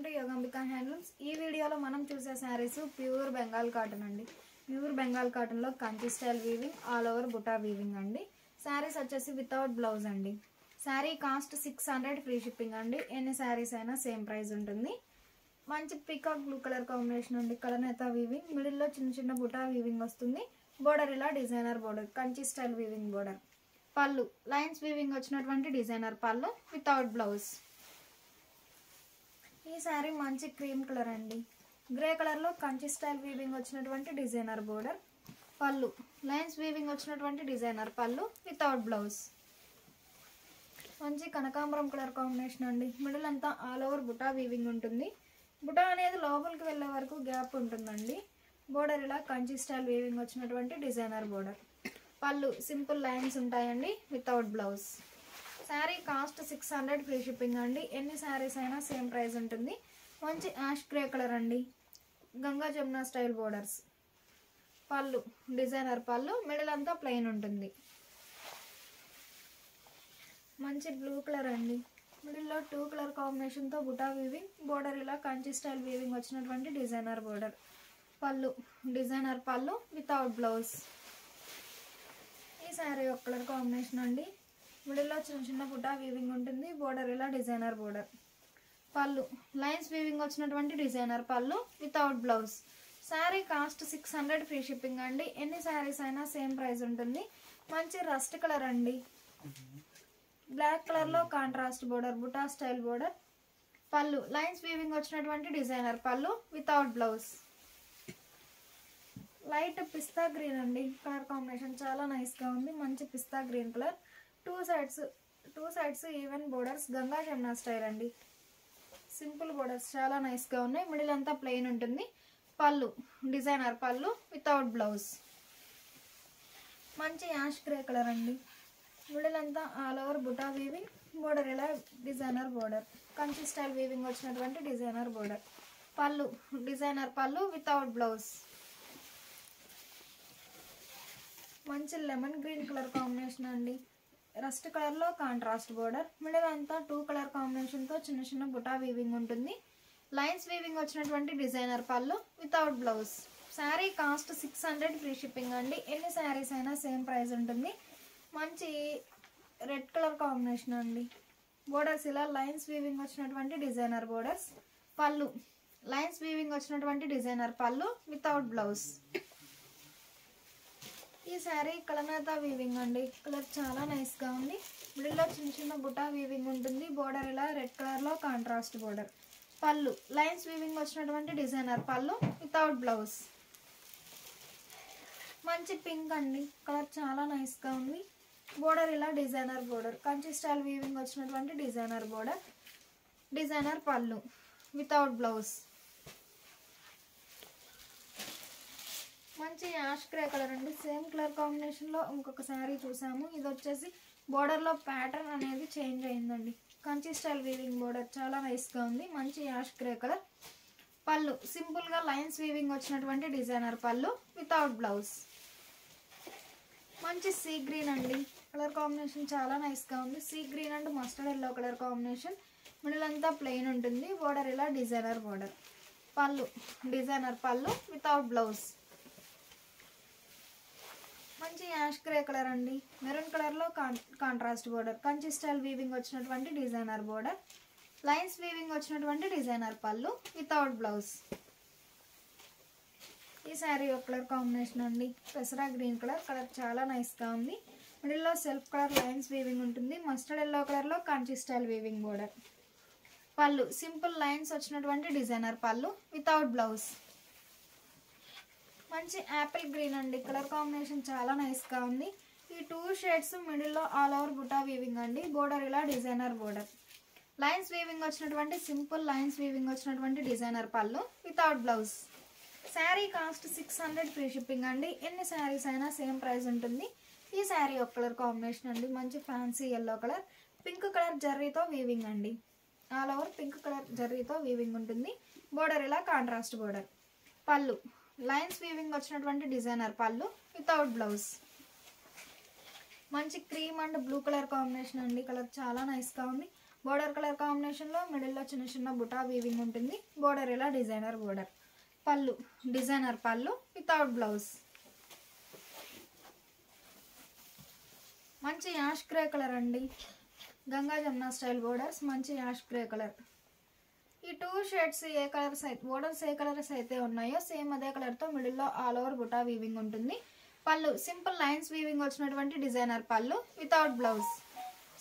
To Yogambika handlooms. ఈ వీడియోలో మనం చూసే శారీస్ ప్యూర్ బెంగాల్ కాటన్ అండి. ప్యూర్ బెంగాల్ కాటన్ లో Kanchi style weaving, all over buta weaving అండి. శారీస్ వచ్చేసి వితౌట్ బ్లౌజ్ అండి. శారీ కాస్ట్ 600 ఫ్రీ షిప్పింగ్ అండి. ఎన్ని శారీస్ అయినా సేమ్ ప్రైస్ ఉంటుంది. మంచి పీకాక్ బ్లూ కలర్ కాంబినేషన్ అండి. కలనేత వీవింగ్, మిడిల్ లో చిన్న చిన్న బుటా వీవింగ్ వస్తుంది. బోర్డర్ ఇలా designer border, Kanchi style weaving border. Pallu lines weaving వచ్చినటువంటి డిజైనర్ పళ్ళు వితౌట్ బ్లౌజ్. ఈ శారీ మంచి క్రీమ్ కలర్ అండి. గ్రే కలర్ లో కంచి స్టైల్ వీవింగ్ వచ్చినటువంటి designer border. Pallu lines weaving వచ్చినటువంటి డిజైనర్ పళ్ళు వితౌట్ బ్లౌజ్. మంచి కనకాంబరం కలర్ కాంబినేషన్ అండి. మిడిల్ అంతా ఆల్ ఓవర్ బుటా వీవింగ్ ఉంటుంది. బుటా అనేది లోపలికి వెళ్ళే వరకు గ్యాప్ ఉంటుందండి. బోర్డర్ ఇలా కంచి స్టైల్ వీవింగ్ వచ్చినటువంటి designer border. Pallu simple lines ఉంటాయండి without blouse. Sari cost 600 free shipping అండి. ఎన్ని శారీస్ అయినా సేమ్ ప్రైస్ ఉంటుంది. మంచి యాష్ గ్రే కలర్ అండి. Ganga Jamuna style borders. పళ్ళు డిజైనర్ పళ్ళు, మిడిల్ అంతా ప్లెయిన్ ఉంటుంది. మంచి బ్లూ కలర్ అండి. మిడిల్లో 2 కలర్ కాంబినేషన్తో బుటా వీవింగ్, బోర్డర్ ఇలా కంచి స్టైల్ వీవింగ్ వచ్చినటువంటి designer border. Pallu designer pallu without blouse. ఈ శారీ ఒక కలర్ కాంబినేషన్ అండి. మిడిల్లో చిన్న చిన్న బుటా వీవింగ్ ఉంటుంది. బోర్డర్ ఇలా designer border. Pallu lines weaving వచ్చినటువంటి designer pallu without blouse. Sari cost 600 free shipping అండి. ఎన్ని శారీస్ అయినా సేమ్ ప్రైస్ ఉంటుంది. మంచి రస్ట్ కలర్ అండి. బ్లాక్ కలర్ లో contrast border, buta style border. Pallu lines weaving వచ్చినటువంటి designer pallu without blouse. Light pista green అండి. కలర్ కాంబినేషన్ చాలా నైస్ గా ఉంది. మంచి pista green colour. Two sides even borders, Ganga Jamuna style అండి. సింపుల్ బోర్డర్స్ చాలా నైస్ గా ఉన్నాయి. మిడిల్ అంతా ప్లెయిన్ ఉంటుంది. Pallu designer pallu without blouse. మంచి యాష్ గ్రే కలర్ అండి. మిడిల్ అంతా all over buta weaving, border ఇలా designer border. Kanchi style weaving వచ్చినటువంటి designer border. Pallu designer pallu without blouse. మంచి లెమన్ గ్రీన్ కలర్ కాంబినేషన్ అండి. రస్ట్ కలర్ లో కాంట్రాస్ట్ బోర్డర్. మిడిల్ అంతా 2 కలర్ కాంబినేషన్ తో చిన్న చిన్న బుటా వీవింగ్ ఉంటుంది. లైన్స్ వీవింగ్ వచ్చినటువంటి designer pallu without blouse. Sari cost 600 free shipping అండి. ఎన్ని శారీస్ అయినా సేమ్ ప్రైస్ ఉంటుంది. మంచి రెడ్ కలర్ కాంబినేషన్ అండి. బోర్డర్స్ ఇలా లైన్స్ వీవింగ్ వచ్చినటువంటి డిజైనర్ బోర్డర్స్. పళ్ళు లైన్స్ వీవింగ్ వచ్చినటువంటి డిజైనర్ పళ్ళు వితౌట్ బ్లౌజ్. ఈ శారీ కలనేత వీవింగ్ అండి. కలర్ చాలా నైస్ గా ఉంది. మిడిల్లో చిన్న చిన్న బుటా వీవింగ్ ఉంటుంది. బోర్డర్ ఇలా రెడ్ కలర్ లో contrast border. Pallu lines weaving వచ్చినటువంటి డిజైనర్ పళ్ళు వితౌట్ బ్లౌజ్. మంచి పింక్ అండి. కలర్ చాలా నైస్ గా ఉంది. బోర్డర్ ఇలా designer border. Kanchi style weaving వచ్చినటువంటి designer border. Designer pallu without blouse. మంచి యాష్ గ్రే కలర్ అండి. సేమ్ కలర్ కాంబినేషన్ లో ఇంకొక శారీ చూసాము. ఇది వచ్చేసి బోర్డర్ లో ప్యాటర్న్ అనేది చేంజ్ అయిందండి. కంచి స్టైల్ వీవింగ్ బోర్డర్ చాలా నైస్ గా ఉంది. మంచి యాష్ గ్రే కలర్. పళ్ళు సింపుల్ గా లైన్స్ వీవింగ్ వచ్చినటువంటి డిజైనర్ పళ్ళు వితౌట్ బ్లౌజ్. మంచి సీ గ్రీన్ అండి. కలర్ కాంబినేషన్ చాలా నైస్ గా ఉంది. Sea green and mustard yellow colour combination. Middle అంతా ప్లెయిన్ ఉంటుంది. బోర్డర్ ఇలా designer border. Pallu designer pallu without blouse. మంచి యాష్ గ్రే కలర్ అండి. మెరూన్ కలర్ లో contrast border. Kanchi style weaving వచ్చినటువంటి డిజైనర్ బోర్డర్. లైన్స్ వీవింగ్ వచ్చినటువంటి డిజైనర్ పళ్ళు వితౌట్ బ్లౌజ్. ఈ శారీ ఒక కలర్ కాంబినేషన్ అండి. పెసరా గ్రీన్ కలర్. కలర్ చాలా నైస్ గా ఉంది. మిడిల్ లో సెల్ఫ్ కలర్ లైన్స్ వీవింగ్ ఉంటుంది. మస్టర్డ్ ఎల్లో కలర్ లో Kanchi style weaving border. Pallu simple lines వచ్చినటువంటి డిజైనర్ పళ్ళు వితౌట్ బ్లౌజ్. మంచి యాపిల్ గ్రీన్ అండి. కలర్ కాంబినేషన్ చాలా నైస్ గా ఉంది. ఈ 2 షేడ్స్ మిడిల్ లో ఆల్ ఓవర్ బుటా వీవింగ్ అండి. బోర్డర్ ఇలా డిజైనర్ బోర్డర్. లైన్స్ వీవింగ్ వచ్చినటువంటి సింపుల్ లైన్స్ వీవింగ్ వచ్చినటువంటి designer pallu without blouse. Sari cost 600 free shipping అండి. ఎన్ని శారీస్ అయినా సేమ్ ప్రైస్ ఉంటుంది. ఈ శారీ ఒక కలర్ కాంబినేషన్ అండి. మంచి fancy yellow colour. Pink colour జర్రీతో వీవింగ్ అండి. ఆల్ ఓవర్ పింక్ కలర్ జర్రీతో వీవింగ్ ఉంటుంది. బోర్డర్ ఇలా contrast border. Pallu lines weaving వచ్చినటువంటి డిజైనర్ పళ్ళు వితౌట్ బ్లౌజ్. మంచి cream and blue colour combination అండి. కలర్ చాలా నైస్ గా ఉంది. బోర్డర్ కలర్ కాంబినేషన్లో మిడిల్లో చిన్న చిన్న బుటా వీవింగ్ ఉంటుంది. బోర్డర్ ఇలా designer border. Pallu designer pallu without blouse. మంచి యాష్ గ్రే కలర్ అండి. గంగా జమున స్టైల్ బోర్డర్స్, మంచి యాష్ గ్రే కలర్. ఈ 2 షేడ్స్ ఏ కలర్స్ అయితే బోర్డర్స్ ఏ కలర్స్ అయితే ఉన్నాయో సేమ్ అదే కలర్తో మిడిల్లో ఆల్ ఓవర్ బుటా వీవింగ్ ఉంటుంది. పళ్ళు సింపుల్ లైన్స్ వీవింగ్ వచ్చినటువంటి designer pallu without blouse.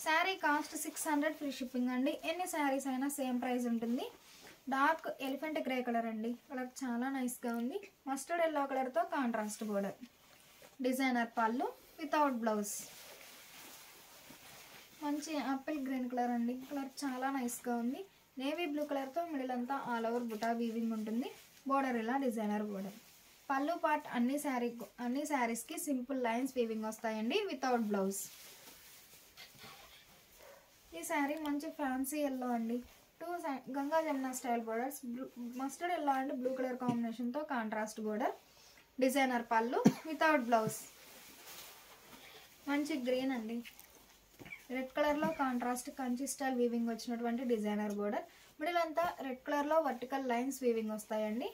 Sari cost 600 free shipping అండి. ఎన్ని శారీస్ అయినా సేమ్ ప్రైస్ ఉంటుంది. డార్క్ ఎలిఫెంట్ గ్రే కలర్ అండి. కలర్ చాలా నైస్గా ఉంది. మస్టర్డ్ ఎల్లో కలర్తో contrast border. Designer pallu without blouse. మంచి ఆపిల్ గ్రీన్ కలర్ అండి. కలర్ చాలా నైస్గా ఉంది. నేవీ బ్లూ కలర్తో మిడిల్ అంతా ఆల్ ఓవర్ బుటా వీవింగ్ ఉంటుంది. బోర్డర్ ఇలా డిజైనర్ బోర్డర్. పళ్ళు పార్ట్ అన్ని శారీస్కి సింపుల్ లైన్స్ వీవింగ్ వస్తాయండి వితౌట్ బ్లౌజ్. ఈ శారీ మంచి ఫ్యాన్సీ ఎల్లో అండి. 2 Ganga Jamuna style borders, mustard yellow and blue colour కాంబినేషన్తో contrast border. Designer pallu without blouse. మంచి గ్రీన్ అండి. రెడ్ కలర్లో కాంట్రాస్ట్ కంచి స్టైల్ వీవింగ్ వచ్చినటువంటి డిజైనర్ బోర్డర్. మిడిల్ అంతా రెడ్ కలర్లో వర్టికల్ లైన్స్ వీవింగ్ వస్తాయండి.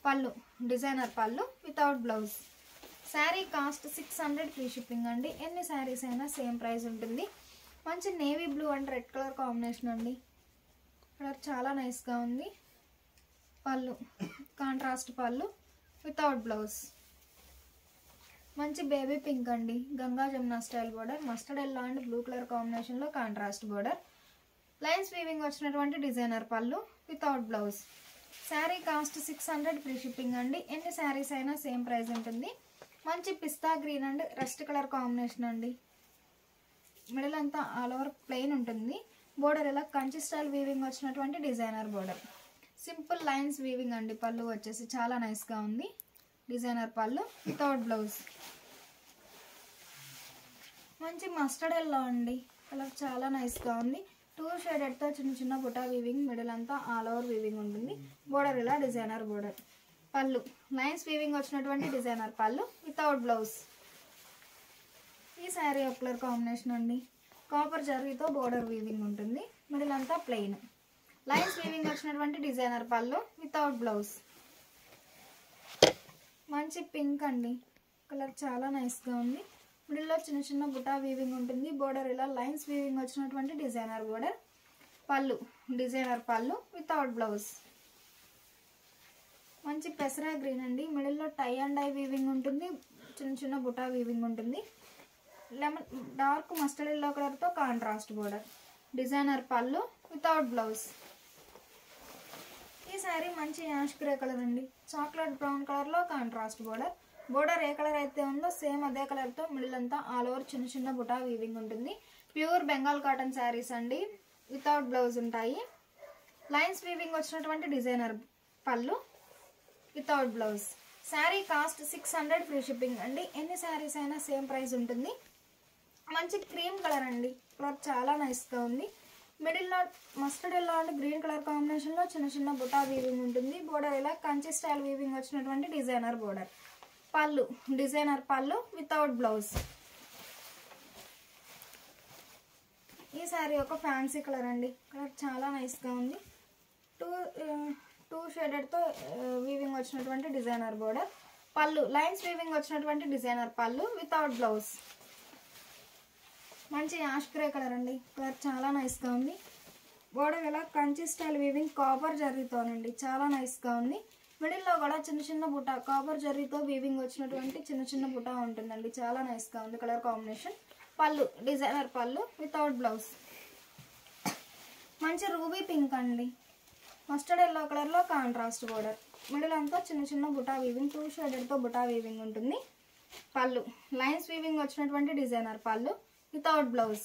పళ్ళు designer pallu without blouse. Sari cost 600 free shipping అండి. ఎన్ని శారీస్ అయినా సేమ్ ప్రైస్ ఉంటుంది. మంచి navy blue and red colour combination అండి. కలర్ చాలా నైస్గా ఉంది. Pallu contrast pallu without blouse. మంచి బేబీ పింక్ అండి. Ganga Jamuna style border, mustard yellow and blue colour కాంబినేషన్లో కాంట్రాస్ట్ బోర్డర్. లైన్స్ వీవింగ్ వచ్చినటువంటి designer pallu without blouse. Sari cost 600 free shipping అండి. ఎన్ని శారీస్ అయినా సేమ్ ప్రైస్ ఉంటుంది. మంచి pista green and rust colour combination అండి. మిడిల్ అంతా ఆల్ ఓవర్ ప్లెయిన్ ఉంటుంది. బోర్డర్ ఇలా కంచి స్టైల్ వీవింగ్ వచ్చినటువంటి designer border. Simple lines weaving అండి. పళ్ళు వచ్చేసి చాలా నైస్గా ఉంది. Designer pallu without blouse. మంచి మస్టర్డ్ ఎల్లో అండి. కలర్ చాలా నైస్గా ఉంది. 2 షేడెడ్తో చిన్న చిన్న బుటా వీవింగ్, మిడిల్ అంతా ఆల్ ఓవర్ వీవింగ్ ఉంటుంది. బోర్డర్ ఇలా designer border. Pallu lines weaving వచ్చినటువంటి డిజైనర్ పళ్ళు వితౌట్ బ్లౌజ్. ఈ శారీ ఒక కలర్ కాంబినేషన్ అండి. కాపర్ జరీతో బోర్డర్ వీవింగ్ ఉంటుంది. మిడిల్ అంతా ప్లెయిన్. లైన్స్ వీవింగ్ వచ్చినటువంటి డిజైనర్ పళ్ళు వితౌట్ బ్లౌజ్. మంచి పింక్ అండి. కలర్ చాలా నైస్గా ఉంది. మిడిల్లో చిన్న చిన్న బుటా వీవింగ్ ఉంటుంది. బోర్డర్ ఇలా లైన్స్ వీవింగ్ వచ్చినటువంటి designer border. Pallu designer pallu without blouse. మంచి పెసరా గ్రీన్ అండి. మిడిల్లో టై అండ్ డై వీవింగ్ ఉంటుంది. చిన్న చిన్న బుటా వీవింగ్ ఉంటుంది. లెమన్ డార్క్ మస్టర్డ్ ఎల్లో కలర్తో contrast border. Designer pallu without blouse. ఈ శారీ మంచి యాష్ గ్రే కలర్ అండి. చాక్లెట్ బ్రౌన్ కలర్లో కాంట్రాస్ట్ బోర్డర్. బోర్డర్ ఏ కలర్ అయితే ఉందో సేమ్ అదే కలర్తో మిడిల్ అంతా ఆల్ ఓవర్ చిన్న చిన్న బుటా వీవింగ్ ఉంటుంది. ప్యూర్ బెంగాల్ కాటన్ శారీస్ అండి. వితౌట్ బ్లౌజ్ ఉంటాయి. లైన్స్ వీవింగ్ వచ్చినటువంటి designer pallu without blouse. Sari cost 600 free shipping అండి. ఎన్ని శారీస్ అయినా సేమ్ ప్రైస్ ఉంటుంది. మంచి క్రీమ్ కలర్ అండి. కలర్ చాలా నైస్గా ఉంది. మిడిల్లో mustard yellow and green colour కాంబినేషన్లో చిన్న చిన్న బుటా వీవింగ్ ఉంటుంది. బోర్డర్ ఇలా కంచి స్టైల్ వీవింగ్ వచ్చినటువంటి designer border. Pallu designer pallu without blouse. ఈ శారీ ఒక ఫ్యాన్సీ కలర్ అండి. కలర్ చాలా నైస్గా ఉంది. 2 షేడెడ్తో వీవింగ్ వచ్చినటువంటి designer border. Pallu lines weaving వచ్చినటువంటి డిజైనర్ పళ్ళు వితౌట్ బ్లౌజ్. మంచి యాష్ గ్రే కలర్ అండి. కలర్ చాలా నైస్గా ఉంది. బోర్డర్ ఇలా కంచి స్టైల్ వీవింగ్ కాపర్ జర్రీతోనండి. చాలా నైస్గా ఉంది. మిడిల్లో కూడా చిన్న చిన్న బుటా కాపర్ జర్రీతో వీవింగ్ వచ్చినటువంటి చిన్న చిన్న బుటా ఉంటుందండి. చాలా నైస్గా ఉంది కలర్ కాంబినేషన్. పళ్ళు డిజైనర్ పళ్ళు వితౌట్ బ్లౌజ్. మంచి రూబీ పింక్ అండి. మస్టర్డ్ ఎల్లో కలర్లో కాంట్రాస్ట్ బోర్డర్. మిడిల్ అంతా చిన్న చిన్న బుటా వీవింగ్ 2 షేడెడ్తో బుటా వీవింగ్ ఉంటుంది. పళ్ళు లైన్స్ వీవింగ్ వచ్చినటువంటి designer pallu without blouse.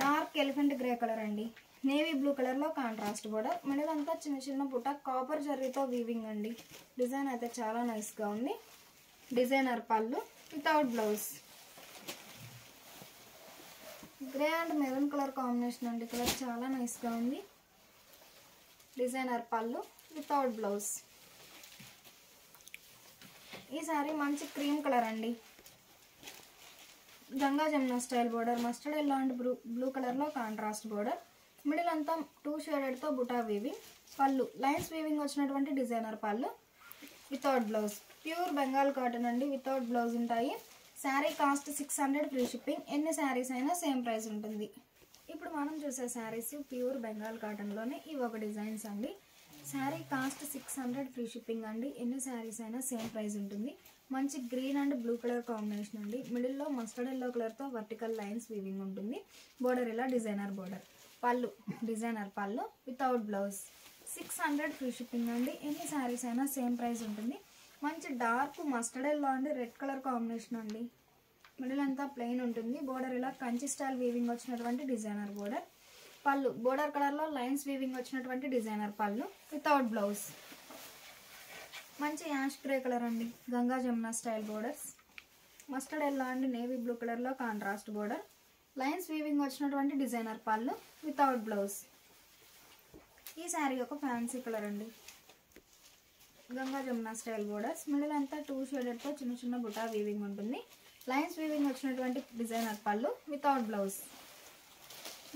Dark elephant grey colour అండి. నేవీ బ్లూ కలర్లో కాంట్రాస్ట్ బోర్డర్. మిడిల్ అంతా చిన్న చిన్న బుట్ట కాపర్ జర్రీతో వీవింగ్ అండి. డిజైన్ అయితే చాలా నైస్గా ఉంది. Designer pallu without blouse. Grey and maroon colour combination అండి. కలర్ చాలా నైస్గా ఉంది. Designer pallu without blouse. ఈ సారీ మంచి క్రీమ్ కలర్ అండి. Ganga Jamuna style border, mustard yellow and blue కలర్లో కాంట్రాస్ట్ బోర్డర్, మిడిల్ అంతా 2 షేడెడ్తో బుటా వీవింగ్, పళ్ళు లైన్స్ వీవింగ్ వచ్చినటువంటి designer pallu without blouse, pure Bengal cotton అండి, వితౌట్ బ్లౌజ్ ఉంటాయి. Sari cost 600 free shipping. ఎన్ని శారీస్ అయినా సేమ్ ప్రైస్ ఉంటుంది. ఇప్పుడు మనం చూసే శారీస్ ప్యూర్ బెంగాల్ కాటన్లోనే ఇవి ఒక డిజైన్స్ అండి. శారీ కాస్ట్ 600 ఫ్రీ షిప్పింగ్ అండి. ఎన్ని శారీస్ అయినా సేమ్ ప్రైస్ ఉంటుంది. మంచి green and blue colour combination అండి. మిడిల్లో మస్టర్డ్ ఎల్లో కలర్తో వర్టికల్ లైన్స్ వీవింగ్ ఉంటుంది. బోర్డర్ ఇలా designer border, pallu designer pallu without blouse. 600 free shipping అండి. ఎన్ని శారీస్ అయినా సేమ్ ప్రైస్ ఉంటుంది. మంచి డార్క్ మస్టర్డ్ ఎల్లో అండి, రెడ్ కలర్ కాంబినేషన్ అండి. మిడిల్ అంతా ప్లెయిన్ ఉంటుంది. బోర్డర్ ఇలా కంచి స్టైల్ వీవింగ్ వచ్చినటువంటి డిజైనర్ బోర్డర్, పళ్ళు బోర్డర్ కలర్లో లైన్స్ వీవింగ్ వచ్చినటువంటి డిజైనర్ పళ్ళు వితౌట్ బ్లౌజ్. మంచి యాష్ గ్రే కలర్ అండి, Ganga Jamuna style borders, mustard yellow అండి నేవీ బ్లూ కలర్లో కాంట్రాస్ట్ బోర్డర్, లైన్స్ వీవింగ్ వచ్చినటువంటి డిజైనర్ పళ్ళు వితౌట్ బ్లౌజ్. ఈ శారీ ఒక ఫ్యాన్సీ కలర్ అండి, Ganga Jamuna style borders, middle అంతా 2 షేడెడ్తో చిన్న చిన్న బుటా వీవింగ్ ఉంటుంది. లైన్స్ వీవింగ్ వచ్చినటువంటి డిజైనర్ పళ్ళు వితౌట్ బ్లౌజ్.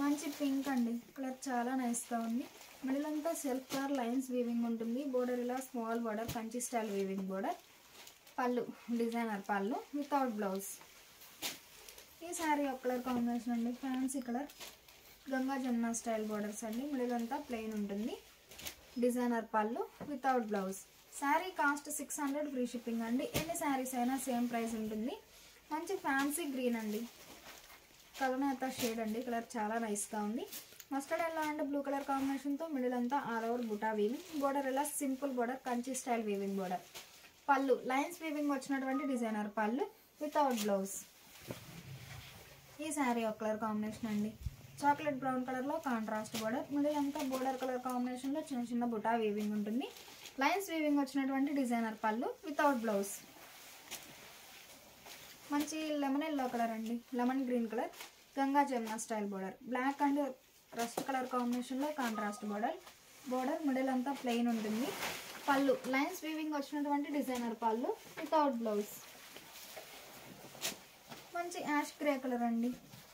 మంచి పింక్ అండి, కలర్ చాలా నైస్గా ఉంది. మిడిల్ అంతా సెల్ఫ్ కలర్ లైన్స్ వీవింగ్ ఉంటుంది. బోర్డర్ ఇలా small border Kanchi style weaving border, pallu designer pallu without blouse. ఈ శారీ ఒక కలర్ కాంబినేషన్ అండి, fancy colour, Ganga Jamuna style borders అండి. మిడిల్ అంతా ప్లెయిన్ ఉంటుంది. Designer pallu without blouse. Sari cost 600 free shipping అండి. ఎన్ని శారీస్ అయినా సేమ్ ప్రైస్ ఉంటుంది. మంచి ఫ్యాన్సీ గ్రీన్ అండి, కలనేత షేడ్ అండి, కలర్ చాలా నైస్గా ఉంది. Mustard yellow and blue colour కాంబినేషన్తో మిడిల్ అంతా all over buta weaving, border ఇలా simple border Kanchi style weaving border, pallu lines weaving వచ్చినటువంటి డిజైనర్ పళ్ళు వితౌట్ బ్లౌజ్. ఈ శారీ ఒక కలర్ కాంబినేషన్ అండి, చాక్లెట్ బ్రౌన్ కలర్లో కాంట్రాస్ట్ బోర్డర్, మిడిల్ అంతా బోర్డర్ కలర్ కాంబినేషన్లో చిన్న చిన్న బుటా వీవింగ్ ఉంటుంది. లైన్స్ వీవింగ్ వచ్చినటువంటి డిజైనర్ పళ్ళు వితౌట్ బ్లౌజ్. మంచి లెమన్ ఎల్లో కలర్ అండి, lemon green colour, Ganga Jamuna style border, black and rust colour కాంబినేషన్లో కాంట్రాస్ట్ బోర్డర్ మిడిల్ అంతా ప్లెయిన్ ఉంటుంది. పళ్ళు లైన్స్ వీవింగ్ వచ్చినటువంటి డిజైనర్ పళ్ళు వితౌట్ బ్లౌజ్. మంచి యాష్ గ్రే కలర్ అండి,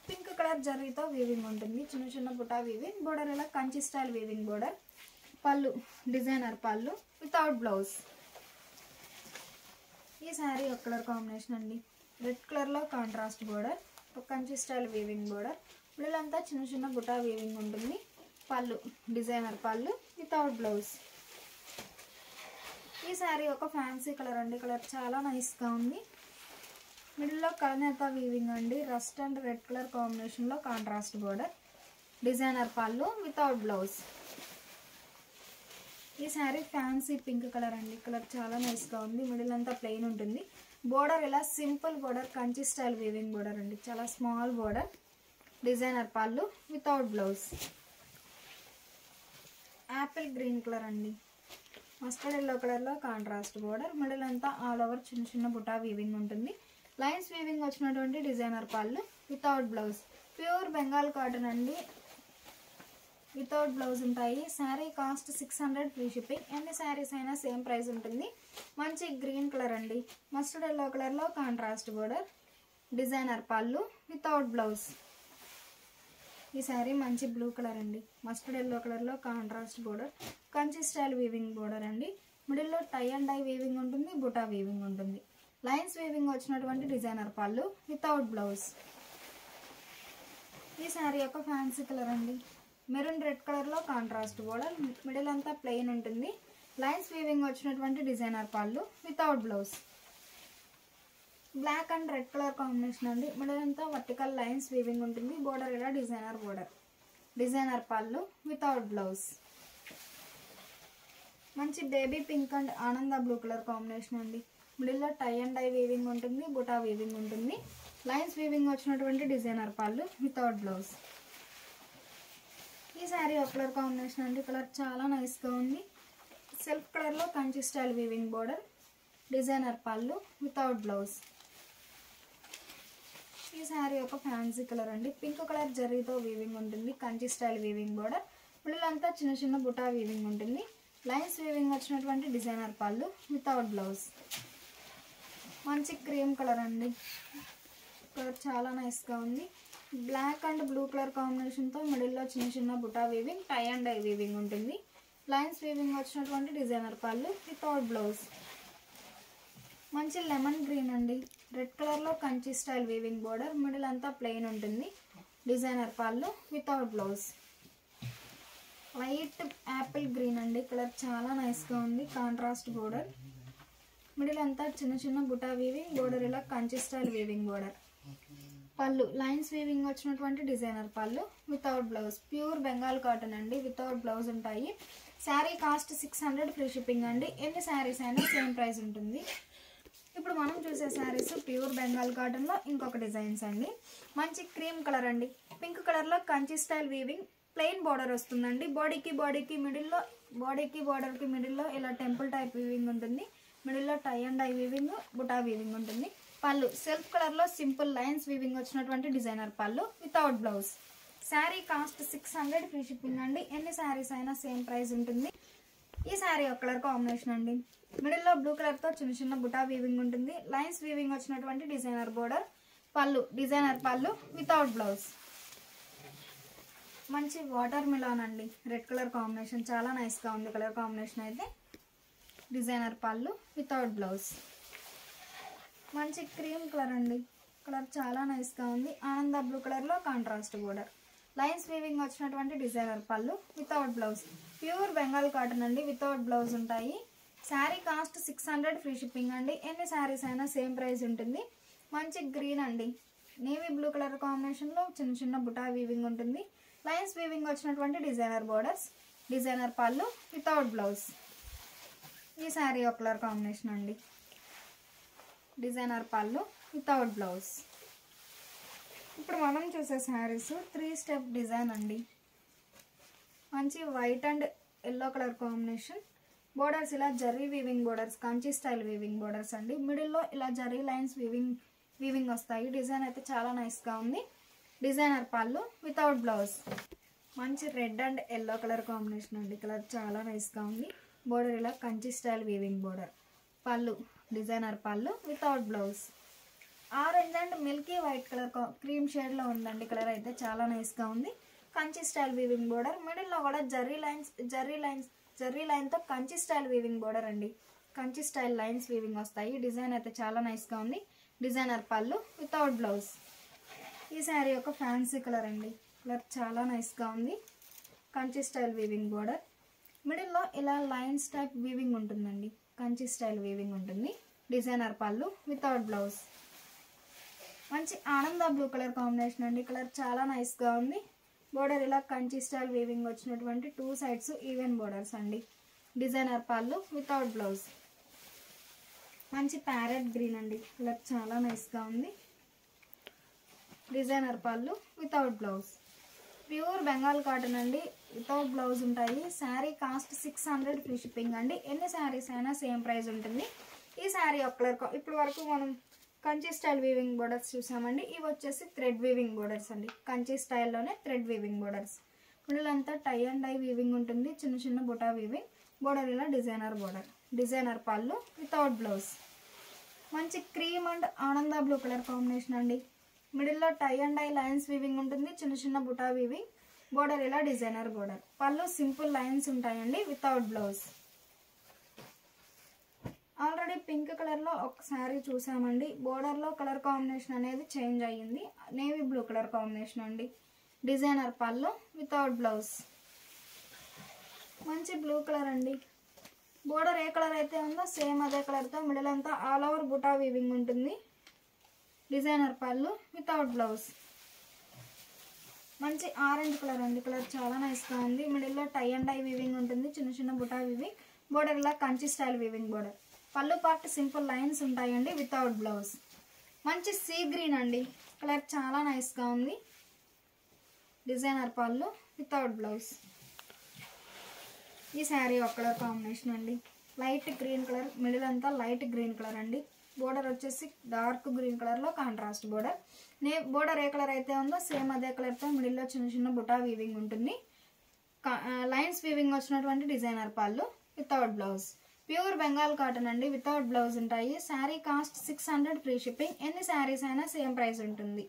పింక్ కలర్ జరీతో వీవింగ్ ఉంటుంది. చిన్న చిన్న బుటా వీవింగ్, బోర్డర్ ఇలా Kanchi style weaving border, pallu designer pallu without blouse. ఈ శారీ ఒక కలర్ కాంబినేషన్ అండి, రెడ్ కలర్లో కాంట్రాస్ట్ బోర్డర్, ఒక Kanchi style weaving border, middle అంతా చిన్న చిన్న బుటా వీవింగ్ ఉంటుంది. Pallu designer pallu without blouse. ఈ శారీ ఒక ఫ్యాన్సీ కలర్ అండి, కలర్ చాలా నైస్గా ఉంది. మిడిల్లో కలనేత వీవింగ్ అండి, రస్ట్ అండ్ రెడ్ కలర్ కాంబినేషన్లో contrast border, designer pallu without blouse. ఈ శారీ ఫ్యాన్సీ పింక్ కలర్ అండి, కలర్ చాలా నైస్గా ఉంది. మిడిల్ అంతా ప్లెయిన్ ఉంటుంది. బోర్డర్ ఇలా simple border Kanchi style weaving border అండి, చాలా small border, designer pallu without blouse. Apple green colour అండి, మస్టర్డ్ ఎల్లో కలర్లో కాంట్రాస్ట్ బోర్డర్, మిడిల్ అంతా ఆల్ ఓవర్ చిన్న చిన్న బుటా వీవింగ్ ఉంటుంది. లైన్స్ వీవింగ్ వచ్చినటువంటి designer pallu without blouse. Pure Bengal cotton అండి, వితౌట్ బ్లౌజ్ ఉంటాయి. Sari cost 600 free shipping. ఎన్ని శారీస్ అయినా సేమ్ ప్రైస్ ఉంటుంది. మంచి గ్రీన్ కలర్ అండి, మస్టర్డ్ ఎల్లో కలర్లో contrast border, designer pallu without blouse. ఈ శారీ మంచి బ్లూ కలర్ అండి, మస్టర్డ్ ఎల్లో కలర్లో contrast border, Kanchi style weaving border అండి. మిడిల్లో టై అండ్ డై వీవింగ్ ఉంటుంది, బుటా వీవింగ్ ఉంటుంది. లైన్స్ వీవింగ్ వచ్చినటువంటి డిజైనర్ పళ్ళు వితౌట్ బ్లౌజ్. ఈ శారీ ఒక ఫ్యాన్సీ కలర్ అండి, మెరూన్ రెడ్ కలర్లో కాంట్రాస్ట్ బోర్డర్, మిడిల్ అంతా ప్లెయిన్ ఉంటుంది. లైన్స్ వీవింగ్ వచ్చినటువంటి designer pallu without blouse. Black and red colour combination అండి, మిడిల్ అంతా వర్టికల్ లైన్స్ వీవింగ్ ఉంటుంది. బోర్డర్ ఇలా designer border, designer pallu without blouse. మంచి బేబీ పింక్ అండ్ ఆనంద బ్లూ కలర్ కాంబినేషన్ అండి, మిడిల్లో టై అండ్ డై వీవింగ్ ఉంటుంది, బుటా వీవింగ్ ఉంటుంది. లైన్స్ వీవింగ్ వచ్చినటువంటి డిజైనర్ పళ్ళు వితౌట్ బ్లౌజ్. ఈ శారీ ఒక కలర్ కాంబినేషన్ అండి, కలర్ చాలా నైస్గా ఉంది. సెల్ఫ్ కలర్లో Kanchi style weaving border, designer pallu without blouse. ఈ శారీ ఒక ఫ్యాన్సీ కలర్ అండి, పింక్ కలర్ జరీతో వీవింగ్ ఉంటుంది. Kanchi style weaving border, middle అంతా చిన్న చిన్న బుటా వీవింగ్ ఉంటుంది. లైన్స్ వీవింగ్ వచ్చినటువంటి డిజైనర్ పళ్ళు వితౌట్ బ్లౌజ్. మంచి క్రీమ్ కలర్ అండి, కలర్ చాలా నైస్గా ఉంది. బ్లాక్ అండ్ బ్లూ కలర్ కాంబినేషన్తో మిడిల్లో చిన్న చిన్న buta weaving, tie and dye weaving ఉంటుంది. లైన్స్ వీవింగ్ వచ్చినటువంటి డిజైనర్ పళ్ళు వితౌట్ బ్లౌజ్. మంచి లెమన్ గ్రీన్ అండి, రెడ్ కలర్లో Kanchi style weaving border, middle అంతా ప్లెయిన్ ఉంటుంది. Designer pallu without blouse. Light apple green అండి, కలర్ చాలా నైస్గా ఉంది. కాంట్రాస్ట్ బోర్డర్, మిడిల్ అంతా చిన్న చిన్న బుటా వీవింగ్, బోర్డర్ ఇలా Kanchi style weaving border. Pallu lines weaving వచ్చినటువంటి designer pallu without blouse. Pure Bengal cotton అండి, వితౌట్ బ్లౌజ్ ఉంటాయి. శారీ కాస్ట్ 600 ఫ్రీ షిప్పింగ్ అండి. ఎన్ని శారీస్ అయినా సేమ్ ప్రైస్ ఉంటుంది. ఇప్పుడు మనం చూసే శారీస్ ప్యూర్ బెంగాల్ కాటన్లో ఇంకొక డిజైన్స్ అండి. మంచి క్రీమ్ కలర్ అండి, పింక్ కలర్లో Kanchi style weaving, plain border వస్తుందండి. బాడీకి మిడిల్లో ఇలా టెంపుల్ టైప్ వీవింగ్ ఉంటుంది. మిడిల్లో tie and dye weaving, buta weaving ఉంటుంది. పళ్ళు సెల్ఫ్ కలర్లో సింపుల్ లైన్స్ వీవింగ్ వచ్చినటువంటి designer pallu without blouse. Sari cost 600 free shipping అండి. ఎన్ని శారీస్ అయినా సేమ్ ప్రైస్ ఉంటుంది. ఈ శారీ ఒక కలర్ కాంబినేషన్ అండి. మిడిల్లో బ్లూ కలర్తో చిన్న చిన్న బుటా వీవింగ్ ఉంటుంది. లైన్స్ వీవింగ్ వచ్చినటువంటి designer border. Pallu designer pallu without blouse. మంచి వాటర్ మిలాన్ అండి, రెడ్ కలర్ కాంబినేషన్ చాలా నైస్గా ఉంది. కలర్ కాంబినేషన్ అయితే డిజైనర్ పళ్ళు వితౌట్ బ్లౌజ్. మంచి క్రీమ్ కలర్ అండి, కలర్ చాలా నైస్గా ఉంది. ఆనంద బ్లూ కలర్లో కాంట్రాస్ట్ బోర్డర్. లైన్స్ వీవింగ్ వచ్చినటువంటి designer pallu without blouse. Pure Bengal cotton అండి, వితౌట్ బ్లౌజ్ ఉంటాయి. శారీ కాస్ట్ 600 ఫ్రీ షిప్పింగ్ అండి. ఎన్ని శారీస్ అయినా సేమ్ ప్రైస్ ఉంటుంది. మంచి గ్రీన్ అండి, నేవీ బ్లూ కలర్ కాంబినేషన్లో చిన్న చిన్న బుటా వీవింగ్ ఉంటుంది. లైన్స్ వీవింగ్ వచ్చినటువంటి designer borders. Designer pallu without blouse. ఈ శారీ ఒక కలర్ కాంబినేషన్ అండి, డిజైనర్ పళ్ళు వితౌట్ బ్లౌజ్. ఇప్పుడు మనం చూసే శారీస్ 3 స్టెప్ డిజైన్ అండి. మంచి white and yellow colour combination. Borders ఇలా zari weaving borders, Kanchi style weaving borders అండి. మిడిల్లో ఇలా జర్రీ లైన్స్ వీవింగ్ వస్తాయి. డిజైన్ అయితే చాలా నైస్గా ఉంది. Designer pallu without blouse. మంచి red and yellow colour combination అండి, కలర్ చాలా నైస్గా ఉంది. బోర్డర్ ఇలా Kanchi style weaving border. Pallu designer pallu without blouse. Orange and Milky white colour cream షేడ్లో ఉందండి, కలర్ అయితే చాలా నైస్గా ఉంది. Kanchi style weaving border. మిడిల్లో కూడా zari లైన్తో Kanchi style weaving border అండి. కంచి స్టైల్ లైన్స్ వీవింగ్ వస్తాయి. డిజైన్ అయితే చాలా నైస్గా ఉంది. Designer pallu without blouse. ఈ శారీ ఒక ఫ్యాన్సీ కలర్ అండి, కలర్ చాలా నైస్గా ఉంది. Kanchi style weaving border. మిడిల్లో ఇలా లైన్స్ టైప్ వీవింగ్ ఉంటుందండి, కంచి స్టైల్ వీవింగ్ ఉంటుంది. Designer pallu without blouse. మంచి ఆనంద బ్లూ కలర్ కాంబినేషన్ అండి, కలర్ చాలా నైస్గా ఉంది. బోర్డర్ ఇలా కంచి స్టైల్ వీవింగ్ వచ్చినటువంటి 2 సైడ్స్ ఈవెన్ బోర్డర్స్ అండి. Designer pallu without blouse. మంచి ప్యారెట్ గ్రీన్ అండి, కలర్ చాలా నైస్గా ఉంది. Designer pallu without blouse. Pure Bengal cotton అండి, వితౌట్ బ్లౌజ్ ఉంటాయి. శారీ కాస్ట్ 600 ఫ్రీ షిప్పింగ్ అండి. ఎన్ని శారీస్ అయినా సేమ్ ప్రైస్ ఉంటుంది. ఈ శారీ ఒక కలర్. ఇప్పుడు వరకు మనం కంచి స్టైల్ వీవింగ్ బోర్డర్స్ చూసామండి. ఇవి వచ్చేసి థ్రెడ్ వీవింగ్ బోర్డర్స్ అండి, కంచి స్టైల్లోనే థ్రెడ్ వీవింగ్ బోర్డర్స్. మిడిల్ అంతా టై అండ్ డై వీవింగ్ ఉంటుంది. చిన్న చిన్న బుటా వీవింగ్. బోర్డర్ ఇలా designer border. Designer pallu without blouse. మంచి క్రీమ్ అండ్ ఆనంద బ్లూ కలర్ కాంబినేషన్ అండి. మిడిల్లో tie and dye lines weaving ఉంటుంది. చిన్న చిన్న బుటా వీవింగ్. బోర్డర్ ఇలా designer border. Pallu simple lines ఉంటాయండి, వితౌట్ బ్లౌజ్. ఆల్రెడీ పింక్ కలర్లో ఒక శారీ చూసామండి. బోర్డర్లో కలర్ కాంబినేషన్ అనేది చేంజ్ అయ్యింది. నేవీ బ్లూ కలర్ కాంబినేషన్ అండి. Designer pallu without blouse. మంచి బ్లూ కలర్ అండి. బోర్డర్ ఏ కలర్ అయితే ఉందో సేమ్ అదే కలర్తో మిడిల్ అంతా ఆల్ ఓవర్ బుటా వీవింగ్ ఉంటుంది. Designer pallu without blouse. మంచి ఆరెంజ్ కలర్ అండి, కలర్ చాలా నైస్గా ఉంది. మిడిల్లో టై అండ్ డై వీవింగ్ ఉంటుంది. చిన్న చిన్న బుటా వీవింగ్. బోర్డర్ ఇలా కంచి స్టైల్ వీవింగ్ బోర్డర్. పళ్ళు పార్ట్ సింపుల్ లైన్స్ ఉంటాయండి, వితౌట్ బ్లౌజ్. మంచి సీ గ్రీన్ అండి, కలర్ చాలా నైస్గా ఉంది. Designer pallu without blouse. ఈ శారీ ఒక కలర్ కాంబినేషన్ అండి, లైట్ గ్రీన్ కలర్. మిడిల్ అంతా లైట్ గ్రీన్ కలర్ అండి. బోర్డర్ వచ్చేసి డార్క్ గ్రీన్ కలర్లో కాంట్రాస్ట్ బోర్డర్. బోర్డర్ ఏ కలర్ అయితే ఉందో సేమ్ అదే కలర్తో మిడిల్లో చిన్న చిన్న బుటా వీవింగ్ ఉంటుంది. లైన్స్ వీవింగ్ వచ్చినటువంటి designer pallu without blouse. Pure Bengal cotton అండి, వితౌట్ బ్లౌజ్ ఉంటాయి. Sari cost 600 free shipping. ఎన్ని శారీస్ అయినా సేమ్ ప్రైస్ ఉంటుంది.